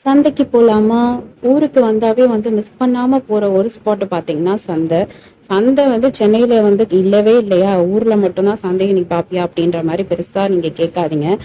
சந்தைக்கு போலாமா? ஊருக்கு வந்தாவே மிஸ் பண்ணாம போற ஒரு ஸ்பாட் பார்த்தீங்கன்னா சந்தை. சந்தை சென்னையில இல்லவே இல்லையா? ஊர்ல மட்டும் தான் சந்தைய நீ பாப்பியா? அப்படின்ற மாரி பெருசா நீங்க கேட்காதீங்க.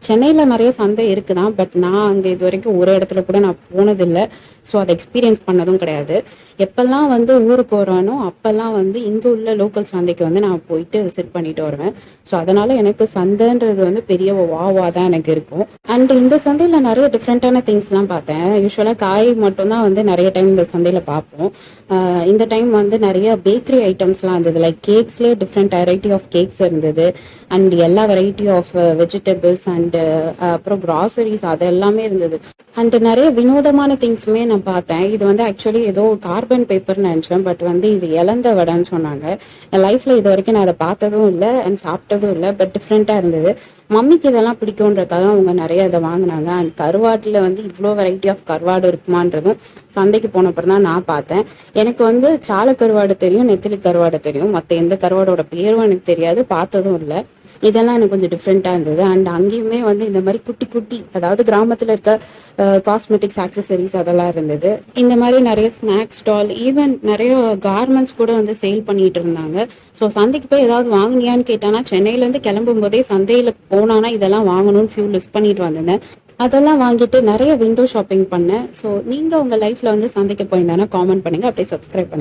சென்னையில நிறைய சந்தை இருக்குதான். பட் நான் அங்க இது வரைக்கும் ஒரு இடத்துல கூட நான் போனதில்லை. ஸோ அதை எக்ஸ்பீரியன்ஸ் பண்ணதும் கிடையாது. எப்பெல்லாம் ஊருக்கு வரானோ அப்பெல்லாம் இங்க உள்ள லோக்கல் சந்தைக்கு நான் போயிட்டு விசிட் பண்ணிட்டு வருவேன். ஸோ அதனால எனக்கு சந்தைன்றது பெரிய வாவா தான் எனக்கு இருக்கும். அண்ட் இந்த சந்தையில நிறைய டிஃப்ரெண்டான திங்ஸ்லாம் பார்த்தேன். யூஸ்வலா காய் மட்டும்தான் நிறைய டைம் இந்த சந்தையில பார்ப்போம். இந்த டைம் நிறைய பேக்கரி ஐட்டம்ஸ்லாம் இருந்தது. லைக் கேக்ஸ்லேயே டிஃப்ரெண்ட் வெரைட்டி ஆஃப் கேக்ஸ் இருந்தது. அண்ட் எல்லா வெரைட்டி ஆஃப் வெஜிடபிள்ஸ் அண்ட் அப்புறம் கிராசரிஸ் அது எல்லாமே இருந்தது. அண்ட் நிறைய வினோதமான திங்ஸுமே நான் பார்த்தேன். இது ஆக்சுவலி ஏதோ கார்பன் பேப்பர்னு நினச்சேன். பட் இது இலந்த வடைன்னு சொன்னாங்க. என் லைஃப்ல இது வரைக்கும் நான் அதை பார்த்ததும் இல்லை அண்ட் சாப்பிட்டதும் இல்லை. பட் டிஃப்ரெண்டா இருந்தது. மம்மிக்கு இதெல்லாம் பிடிக்கும்ன்றதுக்காக அவங்க நிறைய இதை வாங்கினாங்க. அண்ட் கருவாட்டில் இவ்வளோ வெரைட்டி ஆஃப் கருவாடு இருக்குமான்றதும் சந்தைக்கு போனப்பறம் தான் நான் பார்த்தேன். எனக்கு சால கருவாடு தெரியும், நெத்திலி கருவாடு தெரியும். மற்ற எந்த கருவாடோட பேரும் எனக்கு தெரியாது, பார்த்ததும் இல்லை. இதெல்லாம் எனக்கு கொஞ்சம் டிஃப்ரெண்ட்டாக இருந்தது. அண்ட் அங்கேயுமே இந்த மாதிரி குட்டி குட்டி, அதாவது கிராமத்தில் இருக்க காஸ்மெட்டிக்ஸ் ஆக்சசரிஸ் அதெல்லாம் இருந்தது. இந்த மாதிரி நிறைய ஸ்நாக்ஸ் ஸ்டால், ஈவன் நிறைய கார்மெண்ட்ஸ் கூட சேல் பண்ணிட்டு இருந்தாங்க. ஸோ சந்தைக்கு போய் ஏதாவது வாங்கினியான்னு கேட்டானா, சென்னையிலேருந்து கிளம்பும் போதே சந்தையில் போனானா இதெல்லாம் வாங்கணும்னு ஃபியூ லிஸ்ட் பண்ணிட்டு வந்திருந்தேன். அதெல்லாம் வாங்கிட்டு நிறைய விண்டோ ஷாப்பிங் பண்ணேன். ஸோ நீங்கள் உங்கள் லைஃப்பில் சந்தைக்கு போயிருந்தானா காமெண்ட் பண்ணுங்கள், அப்படியே சப்ஸ்கிரைப் பண்ணுங்கள்.